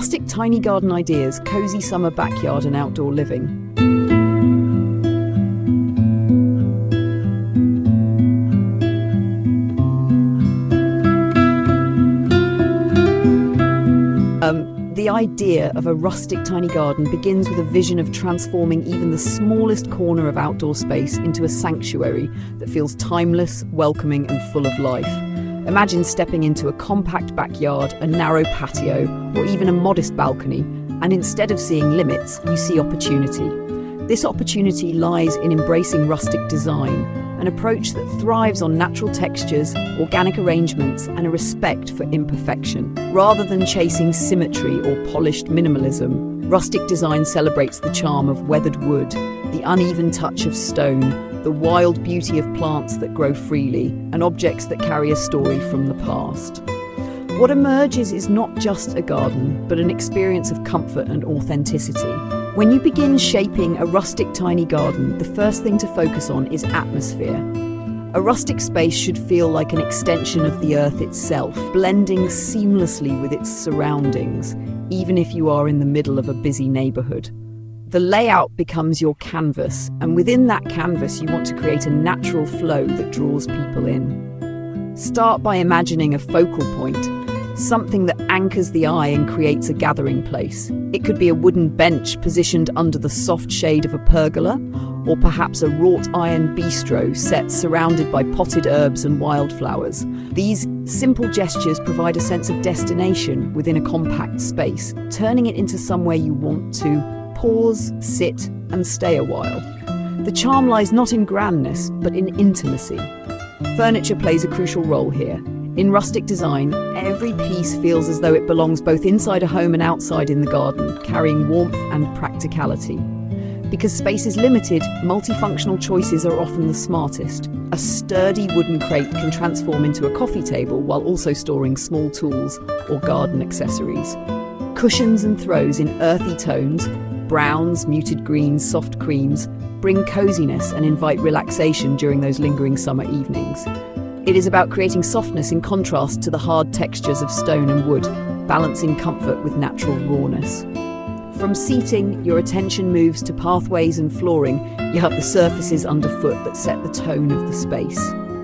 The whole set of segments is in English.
Rustic tiny garden ideas, cozy summer backyard and outdoor living. The idea of a rustic tiny garden begins with a vision of transforming even the smallest corner of outdoor space into a sanctuary that feels timeless, welcoming, and full of life. Imagine stepping into a compact backyard, a narrow patio, or even a modest balcony, and instead of seeing limits, you see opportunity. This opportunity lies in embracing rustic design, an approach that thrives on natural textures, organic arrangements, and a respect for imperfection. Rather than chasing symmetry or polished minimalism, rustic design celebrates the charm of weathered wood, the uneven touch of stone, the wild beauty of plants that grow freely, and objects that carry a story from the past. What emerges is not just a garden, but an experience of comfort and authenticity. When you begin shaping a rustic tiny garden, the first thing to focus on is atmosphere. A rustic space should feel like an extension of the earth itself, blending seamlessly with its surroundings, even if you are in the middle of a busy neighborhood. The layout becomes your canvas, and within that canvas you want to create a natural flow that draws people in. Start by imagining a focal point, something that anchors the eye and creates a gathering place. It could be a wooden bench positioned under the soft shade of a pergola, or perhaps a wrought iron bistro set surrounded by potted herbs and wildflowers. These simple gestures provide a sense of destination within a compact space, turning it into somewhere you want to pause, sit, and stay a while. The charm lies not in grandness, but in intimacy. Furniture plays a crucial role here. In rustic design, every piece feels as though it belongs both inside a home and outside in the garden, carrying warmth and practicality. Because space is limited, multifunctional choices are often the smartest. A sturdy wooden crate can transform into a coffee table while also storing small tools or garden accessories. Cushions and throws in earthy tones, browns, muted greens, soft creams, bring coziness and invite relaxation during those lingering summer evenings. It is about creating softness in contrast to the hard textures of stone and wood, balancing comfort with natural rawness. From seating, your attention moves to pathways and flooring. You have the surfaces underfoot that set the tone of the space.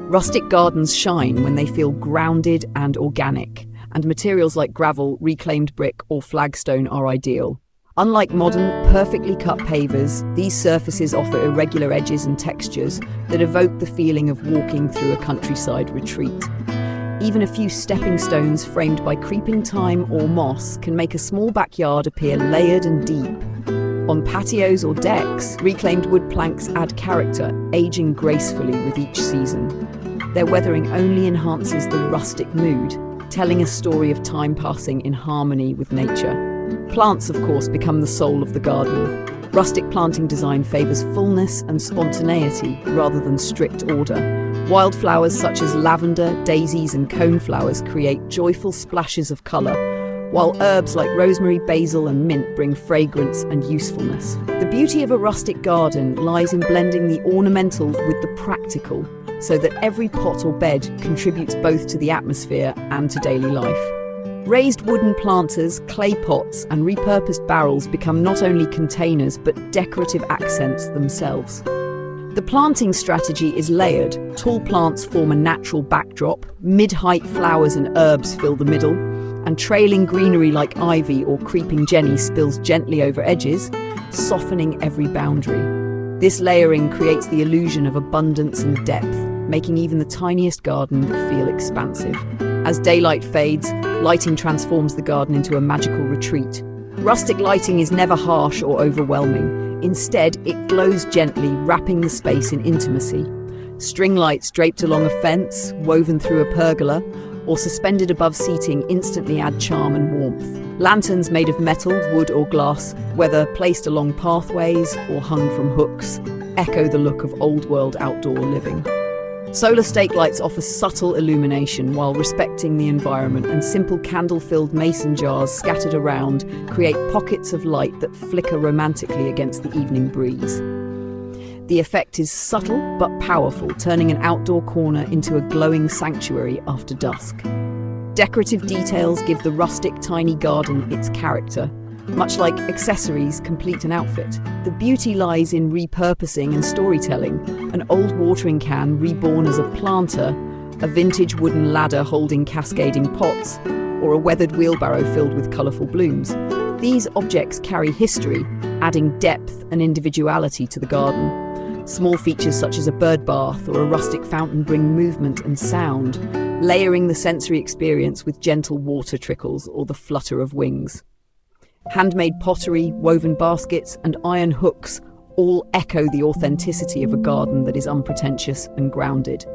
Rustic gardens shine when they feel grounded and organic, and materials like gravel, reclaimed brick, or flagstone are ideal. Unlike modern, perfectly cut pavers, these surfaces offer irregular edges and textures that evoke the feeling of walking through a countryside retreat. Even a few stepping stones framed by creeping thyme or moss can make a small backyard appear layered and deep. On patios or decks, reclaimed wood planks add character, aging gracefully with each season. Their weathering only enhances the rustic mood, telling a story of time passing in harmony with nature. Plants, of course, become the soul of the garden. Rustic planting design favours fullness and spontaneity rather than strict order. Wildflowers such as lavender, daisies and coneflowers create joyful splashes of colour, while herbs like rosemary, basil and mint bring fragrance and usefulness. The beauty of a rustic garden lies in blending the ornamental with the practical, so that every pot or bed contributes both to the atmosphere and to daily life. Raised wooden planters, clay pots and repurposed barrels become not only containers but decorative accents themselves. The planting strategy is layered. Tall plants form a natural backdrop, mid-height flowers and herbs fill the middle, and trailing greenery like ivy or creeping jenny spills gently over edges, softening every boundary. This layering creates the illusion of abundance and depth, making even the tiniest garden feel expansive. As daylight fades, lighting transforms the garden into a magical retreat. Rustic lighting is never harsh or overwhelming. Instead, it glows gently, wrapping the space in intimacy. String lights draped along a fence, woven through a pergola, or suspended above seating instantly add charm and warmth. Lanterns made of metal, wood or glass, whether placed along pathways or hung from hooks, echo the look of old-world outdoor living. Solar stake lights offer subtle illumination while respecting the environment, and simple candle-filled mason jars scattered around create pockets of light that flicker romantically against the evening breeze. The effect is subtle but powerful, turning an outdoor corner into a glowing sanctuary after dusk. Decorative details give the rustic tiny garden its character. Much like accessories complete an outfit, the beauty lies in repurposing and storytelling. An old watering can reborn as a planter, a vintage wooden ladder holding cascading pots, or a weathered wheelbarrow filled with colourful blooms. These objects carry history, adding depth and individuality to the garden. Small features such as a bird bath or a rustic fountain bring movement and sound, layering the sensory experience with gentle water trickles or the flutter of wings. Handmade pottery, woven baskets, and iron hooks all echo the authenticity of a garden that is unpretentious and grounded.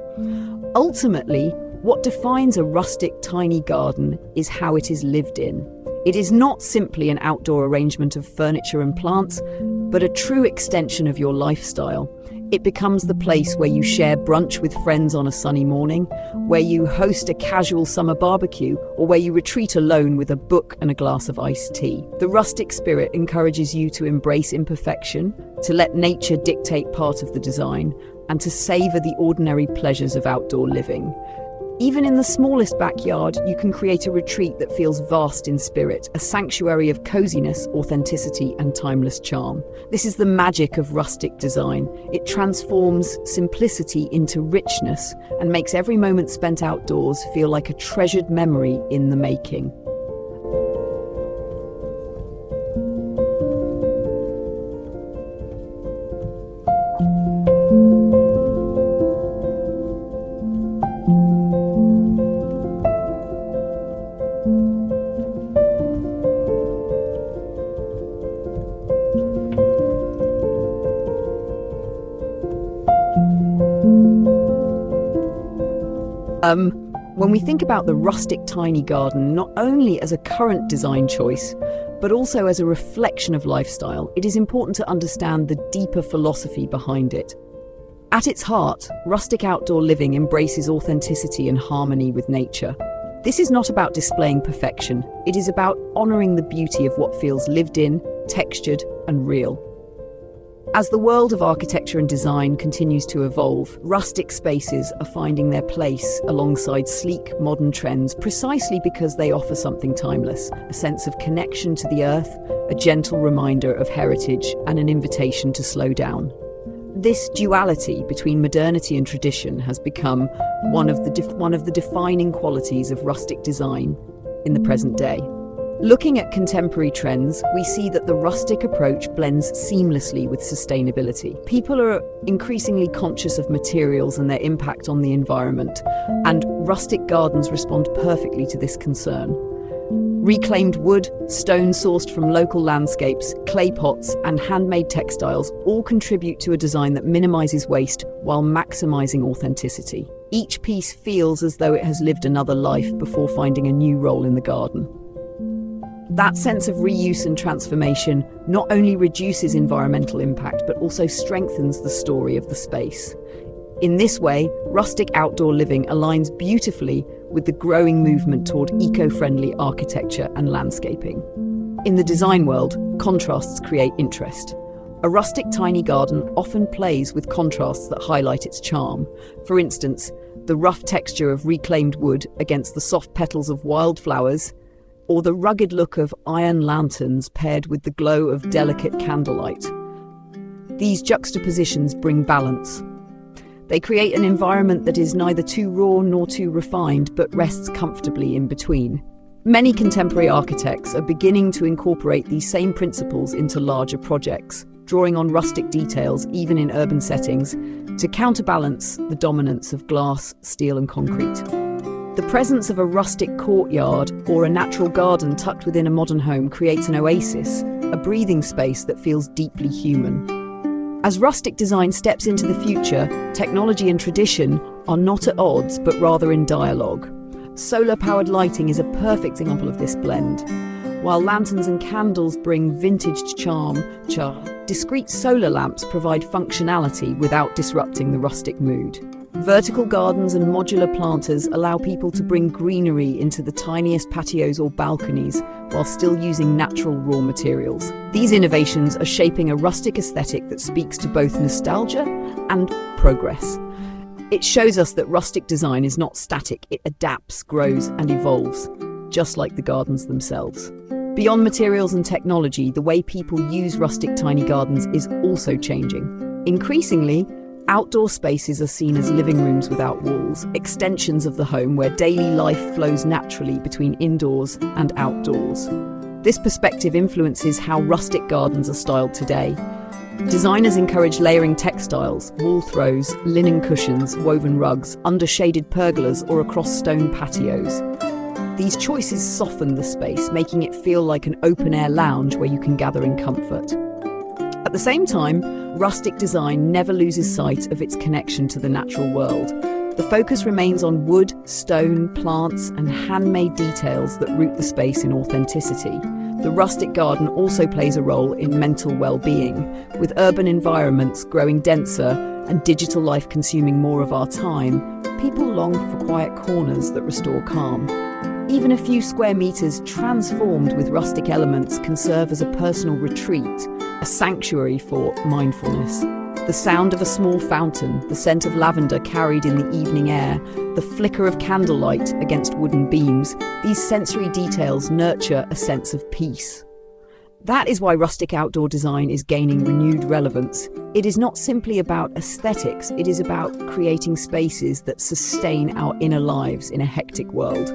Ultimately, what defines a rustic tiny garden is how it is lived in. It is not simply an outdoor arrangement of furniture and plants, but a true extension of your lifestyle. It becomes the place where you share brunch with friends on a sunny morning, where you host a casual summer barbecue, or where you retreat alone with a book and a glass of iced tea. The rustic spirit encourages you to embrace imperfection, to let nature dictate part of the design, and to savor the ordinary pleasures of outdoor living. Even in the smallest backyard, you can create a retreat that feels vast in spirit, a sanctuary of coziness, authenticity, and timeless charm. This is the magic of rustic design. It transforms simplicity into richness and makes every moment spent outdoors feel like a treasured memory in the making. When we think about the rustic tiny garden, not only as a current design choice, but also as a reflection of lifestyle, it is important to understand the deeper philosophy behind it. At its heart, rustic outdoor living embraces authenticity and harmony with nature. This is not about displaying perfection. It is about honoring the beauty of what feels lived in, textured, and real. As the world of architecture and design continues to evolve, rustic spaces are finding their place alongside sleek, modern trends precisely because they offer something timeless, a sense of connection to the earth, a gentle reminder of heritage, and an invitation to slow down. This duality between modernity and tradition has become one of the defining qualities of rustic design in the present day. Looking at contemporary trends, we see that the rustic approach blends seamlessly with sustainability. People are increasingly conscious of materials and their impact on the environment, and rustic gardens respond perfectly to this concern. Reclaimed wood, stone sourced from local landscapes, clay pots, and handmade textiles all contribute to a design that minimizes waste while maximizing authenticity. Each piece feels as though it has lived another life before finding a new role in the garden. That sense of reuse and transformation not only reduces environmental impact, but also strengthens the story of the space. In this way, rustic outdoor living aligns beautifully with the growing movement toward eco-friendly architecture and landscaping. In the design world, contrasts create interest. A rustic tiny garden often plays with contrasts that highlight its charm. For instance, the rough texture of reclaimed wood against the soft petals of wildflowers, or the rugged look of iron lanterns paired with the glow of delicate candlelight. These juxtapositions bring balance. They create an environment that is neither too raw nor too refined, but rests comfortably in between. Many contemporary architects are beginning to incorporate these same principles into larger projects, drawing on rustic details even in urban settings to counterbalance the dominance of glass, steel, and concrete. The presence of a rustic courtyard or a natural garden tucked within a modern home creates an oasis, a breathing space that feels deeply human. As rustic design steps into the future, technology and tradition are not at odds, but rather in dialogue. Solar-powered lighting is a perfect example of this blend. While lanterns and candles bring vintage charm, discrete solar lamps provide functionality without disrupting the rustic mood. Vertical gardens and modular planters allow people to bring greenery into the tiniest patios or balconies while still using natural raw materials. These innovations are shaping a rustic aesthetic that speaks to both nostalgia and progress. It shows us that rustic design is not static, it adapts, grows, and evolves, just like the gardens themselves. Beyond materials and technology, the way people use rustic tiny gardens is also changing. Increasingly, outdoor spaces are seen as living rooms without walls, extensions of the home where daily life flows naturally between indoors and outdoors. This perspective influences how rustic gardens are styled today. Designers encourage layering textiles, wall throws, linen cushions, woven rugs, under shaded pergolas or across stone patios. These choices soften the space, making it feel like an open-air lounge where you can gather in comfort. At the same time, rustic design never loses sight of its connection to the natural world. The focus remains on wood, stone, plants, and handmade details that root the space in authenticity. The rustic garden also plays a role in mental well-being. With urban environments growing denser and digital life consuming more of our time, people long for quiet corners that restore calm. Even a few square meters transformed with rustic elements can serve as a personal retreat, a sanctuary for mindfulness. The sound of a small fountain, the scent of lavender carried in the evening air, the flicker of candlelight against wooden beams, these sensory details nurture a sense of peace. That is why rustic outdoor design is gaining renewed relevance. It is not simply about aesthetics, it is about creating spaces that sustain our inner lives in a hectic world.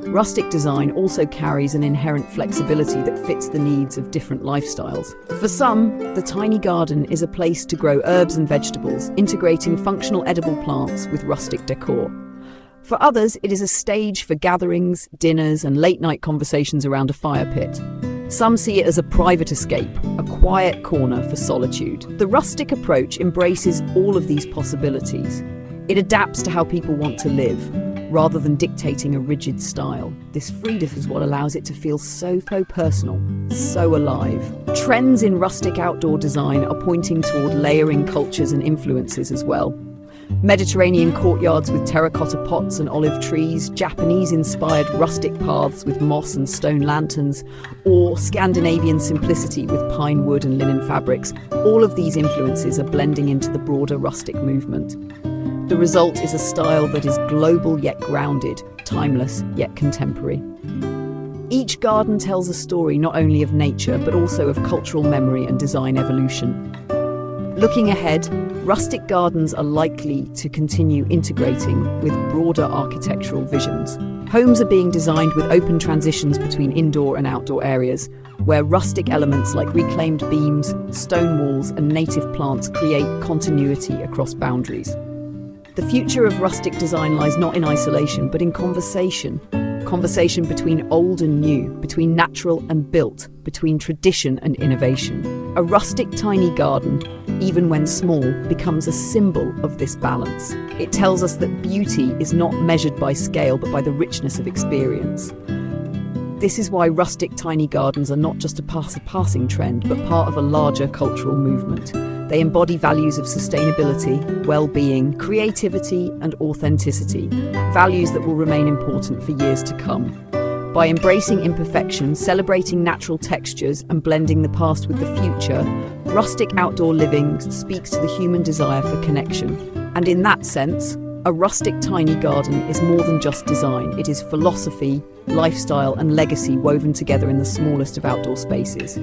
Rustic design also carries an inherent flexibility that fits the needs of different lifestyles. For some, the tiny garden is a place to grow herbs and vegetables, integrating functional edible plants with rustic decor. For others, it is a stage for gatherings, dinners, and late-night conversations around a fire pit. Some see it as a private escape, a quiet corner for solitude. The rustic approach embraces all of these possibilities. It adapts to how people want to live, rather than dictating a rigid style. This freedom is what allows it to feel so personal, so alive. Trends in rustic outdoor design are pointing toward layering cultures and influences as well. Mediterranean courtyards with terracotta pots and olive trees, Japanese-inspired rustic paths with moss and stone lanterns, or Scandinavian simplicity with pine wood and linen fabrics. All of these influences are blending into the broader rustic movement. The result is a style that is global yet grounded, timeless yet contemporary. Each garden tells a story not only of nature but also of cultural memory and design evolution. Looking ahead, rustic gardens are likely to continue integrating with broader architectural visions. Homes are being designed with open transitions between indoor and outdoor areas, where rustic elements like reclaimed beams, stone walls, and native plants create continuity across boundaries. The future of rustic design lies not in isolation, but in conversation. Conversation between old and new, between natural and built, between tradition and innovation. A rustic tiny garden, even when small, becomes a symbol of this balance. It tells us that beauty is not measured by scale, but by the richness of experience. This is why rustic tiny gardens are not just a passing trend, but part of a larger cultural movement. They embody values of sustainability, well-being, creativity, and authenticity, values that will remain important for years to come. By embracing imperfection, celebrating natural textures, and blending the past with the future, rustic outdoor living speaks to the human desire for connection. And in that sense, a rustic tiny garden is more than just design. It is philosophy, lifestyle, and legacy woven together in the smallest of outdoor spaces.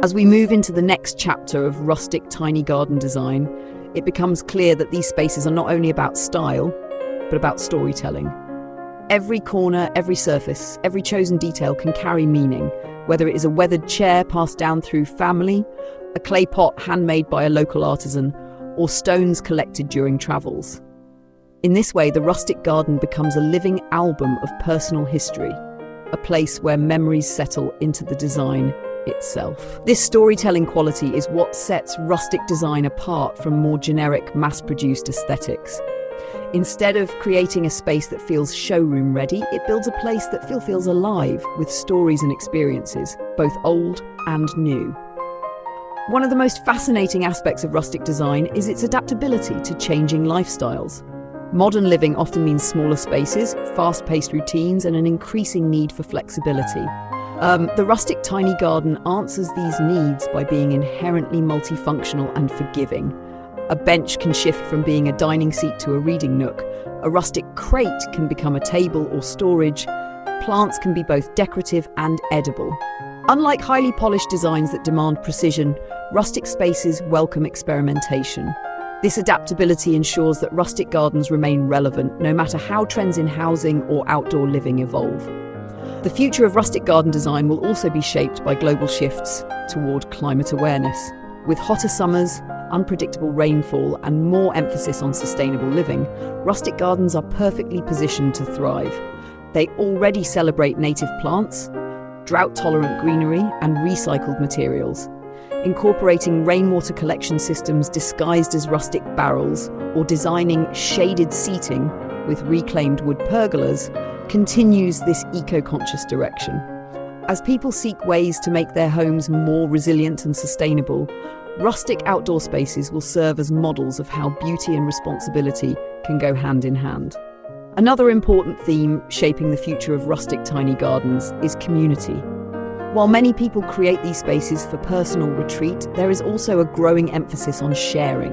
As we move into the next chapter of rustic tiny garden design, it becomes clear that these spaces are not only about style, but about storytelling. Every corner, every surface, every chosen detail can carry meaning, whether it is a weathered chair passed down through family, a clay pot handmade by a local artisan, or stones collected during travels. In this way, the rustic garden becomes a living album of personal history, a place where memories settle into the design itself. This storytelling quality is what sets rustic design apart from more generic, mass-produced aesthetics. Instead of creating a space that feels showroom-ready, it builds a place that feels alive with stories and experiences, both old and new. One of the most fascinating aspects of rustic design is its adaptability to changing lifestyles. Modern living often means smaller spaces, fast-paced routines, and an increasing need for flexibility. The rustic tiny garden answers these needs by being inherently multifunctional and forgiving. A bench can shift from being a dining seat to a reading nook. A rustic crate can become a table or storage. Plants can be both decorative and edible. Unlike highly polished designs that demand precision, rustic spaces welcome experimentation. This adaptability ensures that rustic gardens remain relevant no matter how trends in housing or outdoor living evolve. The future of rustic garden design will also be shaped by global shifts toward climate awareness. With hotter summers, unpredictable rainfall, and more emphasis on sustainable living, rustic gardens are perfectly positioned to thrive. They already celebrate native plants, drought-tolerant greenery, and recycled materials. Incorporating rainwater collection systems disguised as rustic barrels or designing shaded seating with reclaimed wood pergolas continues this eco-conscious direction. As people seek ways to make their homes more resilient and sustainable, rustic outdoor spaces will serve as models of how beauty and responsibility can go hand in hand. Another important theme shaping the future of rustic tiny gardens is community. While many people create these spaces for personal retreat, there is also a growing emphasis on sharing.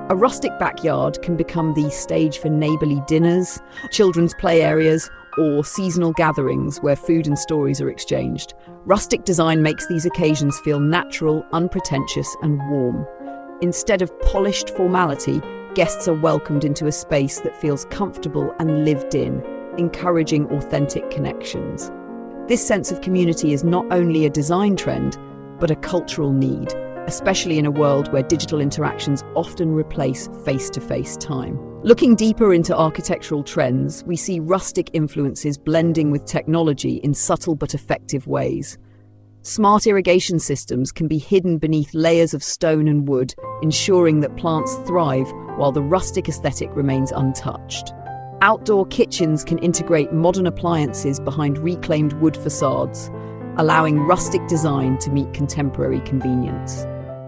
A rustic backyard can become the stage for neighbourly dinners, children's play areas, or seasonal gatherings where food and stories are exchanged. Rustic design makes these occasions feel natural, unpretentious, and warm. Instead of polished formality, guests are welcomed into a space that feels comfortable and lived in, encouraging authentic connections. This sense of community is not only a design trend, but a cultural need, especially in a world where digital interactions often replace face-to-face time. Looking deeper into architectural trends, we see rustic influences blending with technology in subtle but effective ways. Smart irrigation systems can be hidden beneath layers of stone and wood, ensuring that plants thrive while the rustic aesthetic remains untouched. Outdoor kitchens can integrate modern appliances behind reclaimed wood facades, allowing rustic design to meet contemporary convenience.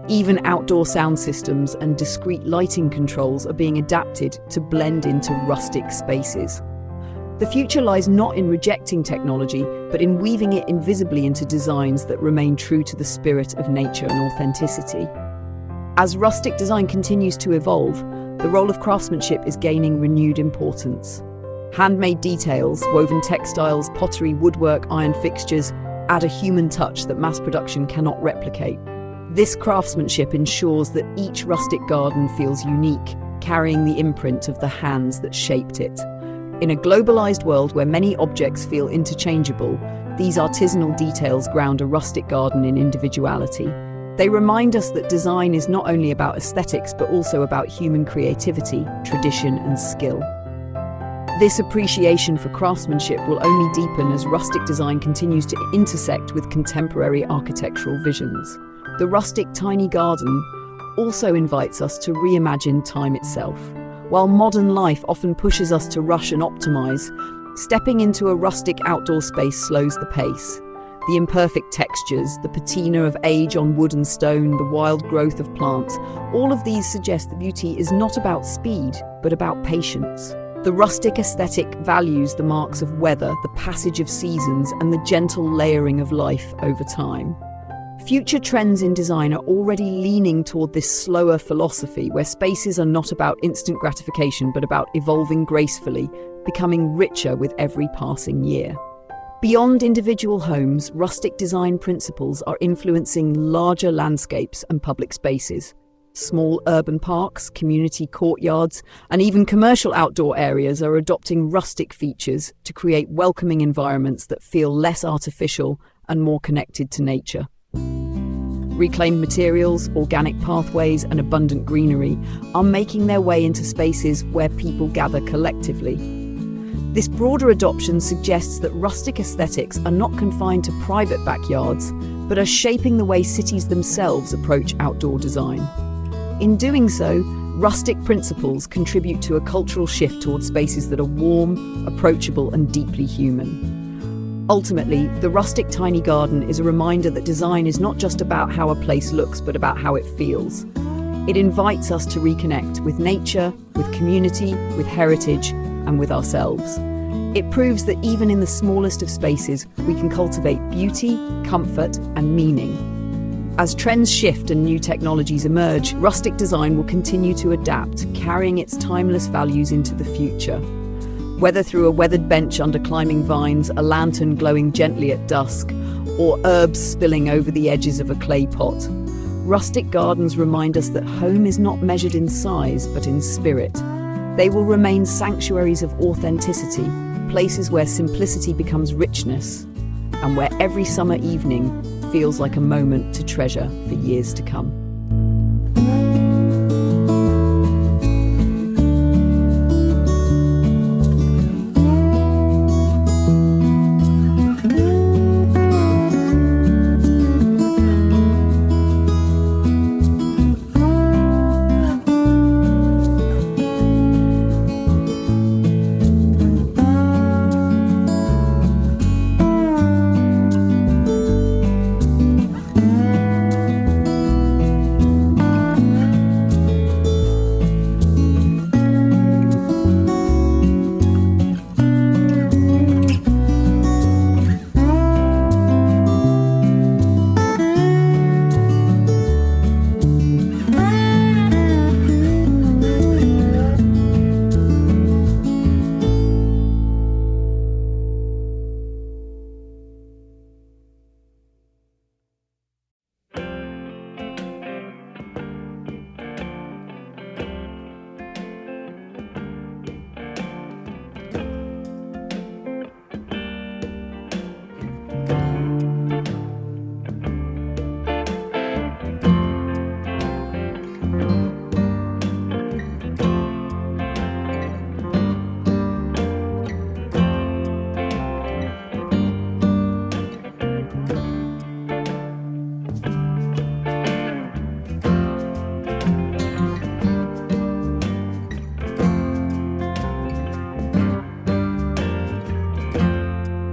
Even outdoor sound systems and discrete lighting controls are being adapted to blend into rustic spaces. The future lies not in rejecting technology, but in weaving it invisibly into designs that remain true to the spirit of nature and authenticity. As rustic design continues to evolve, the role of craftsmanship is gaining renewed importance. Handmade details, woven textiles, pottery, woodwork, iron fixtures add a human touch that mass production cannot replicate. This craftsmanship ensures that each rustic garden feels unique, carrying the imprint of the hands that shaped it. In a globalized world where many objects feel interchangeable, these artisanal details ground a rustic garden in individuality. They remind us that design is not only about aesthetics, but also about human creativity, tradition, and skill. This appreciation for craftsmanship will only deepen as rustic design continues to intersect with contemporary architectural visions. The rustic tiny garden also invites us to reimagine time itself. While modern life often pushes us to rush and optimize, stepping into a rustic outdoor space slows the pace. The imperfect textures, the patina of age on wood and stone, the wild growth of plants, all of these suggest that beauty is not about speed, but about patience. The rustic aesthetic values the marks of weather, the passage of seasons, and the gentle layering of life over time. Future trends in design are already leaning toward this slower philosophy, where spaces are not about instant gratification, but about evolving gracefully, becoming richer with every passing year. Beyond individual homes, rustic design principles are influencing larger landscapes and public spaces. Small urban parks, community courtyards, and even commercial outdoor areas are adopting rustic features to create welcoming environments that feel less artificial and more connected to nature. Reclaimed materials, organic pathways, and abundant greenery are making their way into spaces where people gather collectively. This broader adoption suggests that rustic aesthetics are not confined to private backyards, but are shaping the way cities themselves approach outdoor design. In doing so, rustic principles contribute to a cultural shift towards spaces that are warm, approachable, and deeply human. Ultimately, the rustic tiny garden is a reminder that design is not just about how a place looks, but about how it feels. It invites us to reconnect with nature, with community, with heritage, and with ourselves. It proves that even in the smallest of spaces, we can cultivate beauty, comfort, and meaning. As trends shift and new technologies emerge, rustic design will continue to adapt, carrying its timeless values into the future. Whether through a weathered bench under climbing vines, a lantern glowing gently at dusk, or herbs spilling over the edges of a clay pot, rustic gardens remind us that home is not measured in size, but in spirit. They will remain sanctuaries of authenticity, places where simplicity becomes richness, and where every summer evening feels like a moment to treasure for years to come.